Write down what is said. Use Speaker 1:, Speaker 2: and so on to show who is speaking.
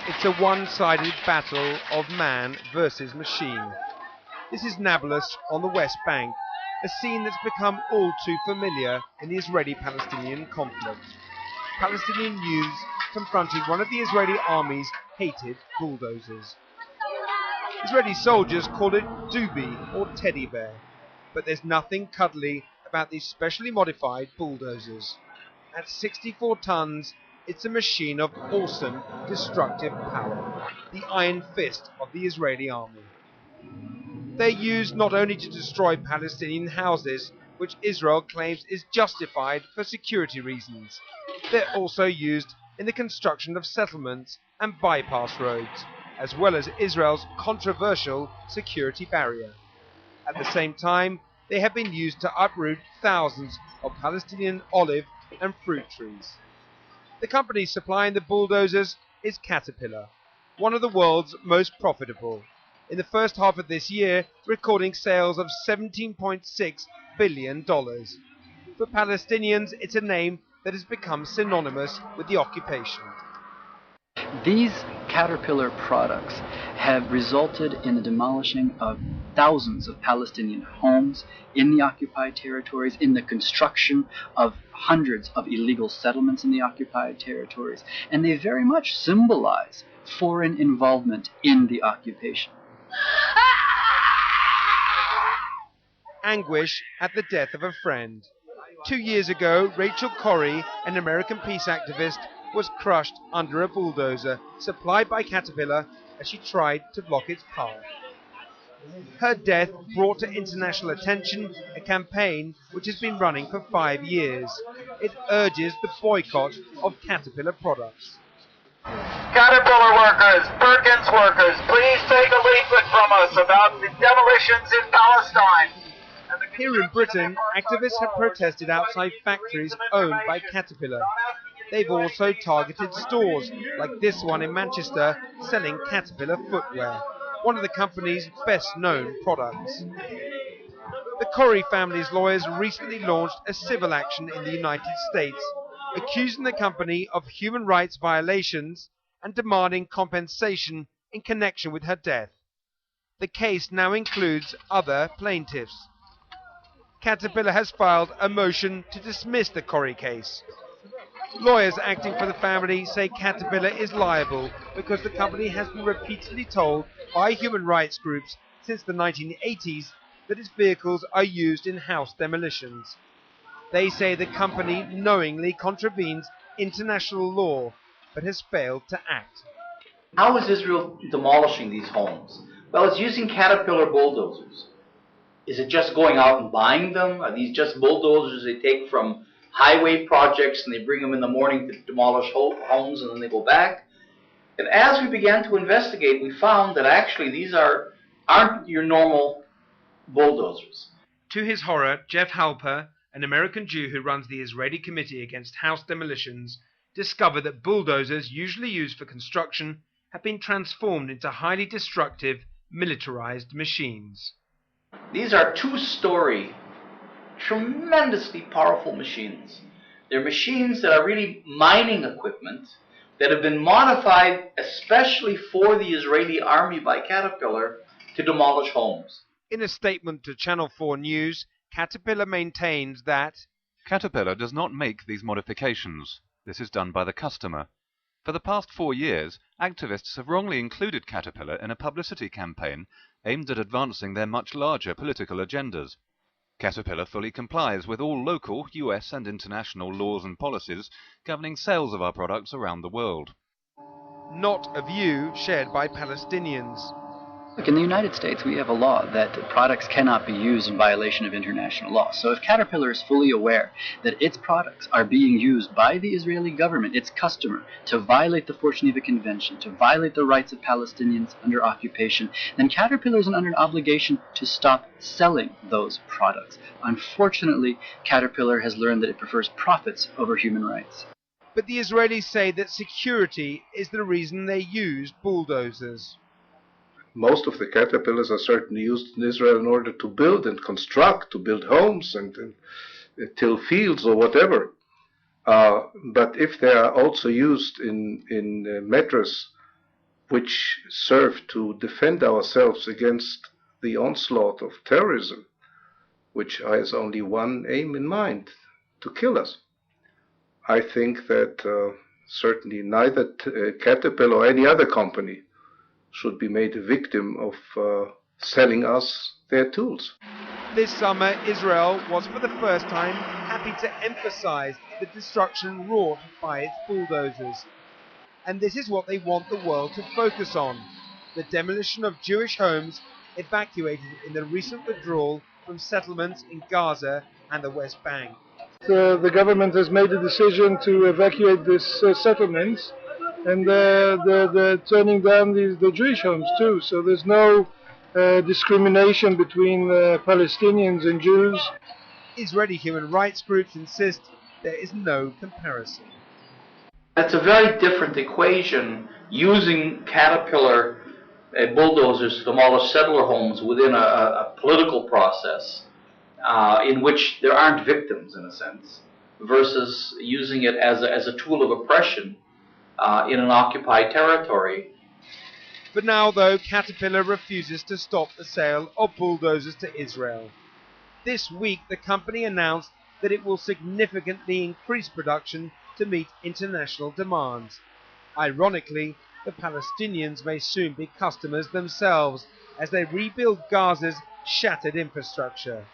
Speaker 1: It's a one-sided battle of man versus machine. This is Nablus on the West Bank, a scene that's become all too familiar in the Israeli-Palestinian conflict. Palestinian youths confronting one of the Israeli army's hated bulldozers. Israeli soldiers call it doobie or teddy bear, but there's nothing cuddly about these specially modified bulldozers. At 64 tons, it's a machine of awesome, destructive power, the iron fist of the Israeli army. They're used not only to destroy Palestinian houses, which Israel claims is justified for security reasons. They're also used in the construction of settlements and bypass roads, as well as Israel's controversial security barrier. At the same time, they have been used to uproot thousands of Palestinian olive and fruit trees. The company supplying the bulldozers is Caterpillar, one of the world's most profitable. In the first half of this year, recording sales of $17.6 billion. For Palestinians, it's a name that has become synonymous with the occupation.
Speaker 2: These Caterpillar products have resulted in the demolishing of thousands of Palestinian homes in the occupied territories, in the construction of hundreds of illegal settlements in the occupied territories, and they very much symbolize foreign involvement in the occupation.
Speaker 1: Anguish at the death of a friend. 2 years ago, Rachel Corrie, an American peace activist, was crushed under a bulldozer supplied by Caterpillar as she tried to block its path. Her death brought to international attention a campaign which has been running for 5 years. It urges the boycott of Caterpillar products.
Speaker 3: Caterpillar workers, Perkins workers, please take a leaflet from us about the demolitions in Palestine.
Speaker 1: Here in Britain, activists have protested outside factories owned by Caterpillar. They've also targeted stores, like this one in Manchester, selling Caterpillar footwear, one of the company's best-known products. The Corrie family's lawyers recently launched a civil action in the United States, accusing the company of human rights violations and demanding compensation in connection with her death. The case now includes other plaintiffs. Caterpillar has filed a motion to dismiss the Corrie case. Lawyers acting for the family say Caterpillar is liable because the company has been repeatedly told by human rights groups since the 1980s that its vehicles are used in house demolitions. They say the company knowingly contravenes international law but has failed to act.
Speaker 4: How is Israel demolishing these homes? Well, it's using Caterpillar bulldozers. Is it just going out and buying them? Are these just bulldozers they take from highway projects and they bring them in the morning to demolish homes and then they go back? And as we began to investigate, we found that actually these aren't your normal bulldozers.
Speaker 1: To his horror, Jeff Halper, an American Jew who runs the Israeli Committee Against House Demolitions, discovered that bulldozers usually used for construction have been transformed into highly destructive, militarized machines.
Speaker 4: These are two-story, tremendously powerful machines. They're machines that are really mining equipment that have been modified especially for the Israeli army by Caterpillar to demolish homes.
Speaker 1: In a statement to Channel 4 News, Caterpillar maintains that
Speaker 5: Caterpillar does not make these modifications. This is done by the customer. For the past 4 years, activists have wrongly included Caterpillar in a publicity campaign aimed at advancing their much larger political agendas. Caterpillar fully complies with all local, US and international laws and policies governing sales of our products around the world.
Speaker 1: Not a view shared by Palestinians.
Speaker 2: Look, in the United States, we have a law that products cannot be used in violation of international law. So if Caterpillar is fully aware that its products are being used by the Israeli government, its customer, to violate the Fort Geneva Convention, to violate the rights of Palestinians under occupation, then Caterpillar is under an obligation to stop selling those products. Unfortunately, Caterpillar has learned that it prefers profits over human rights.
Speaker 1: But the Israelis say that security is the reason they use bulldozers.
Speaker 6: Most of the Caterpillars are certainly used in Israel in order to build and construct, to build homes and till fields or whatever. But if they are also used in metros which serve to defend ourselves against the onslaught of terrorism, which has only one aim in mind, to kill us. I think that certainly neither Caterpillar or any other company should be made a victim of selling us their tools.
Speaker 1: This summer, Israel was for the first time happy to emphasize the destruction wrought by its bulldozers. And this is what they want the world to focus on: the demolition of Jewish homes evacuated in the recent withdrawal from settlements in Gaza and the West Bank.
Speaker 7: The government has made a decision to evacuate these settlements, and they're turning down the Jewish homes too. So there's no discrimination between Palestinians and Jews.
Speaker 1: Israeli human rights groups insist there is no comparison.
Speaker 4: It's a very different equation using Caterpillar bulldozers to demolish settler homes within a political process in which there aren't victims, in a sense, versus using it as a tool of oppression in an occupied territory.
Speaker 1: But now, though, Caterpillar refuses to stop the sale of bulldozers to Israel. This week, the company announced that it will significantly increase production to meet international demands. Ironically, the Palestinians may soon be customers themselves as they rebuild Gaza's shattered infrastructure.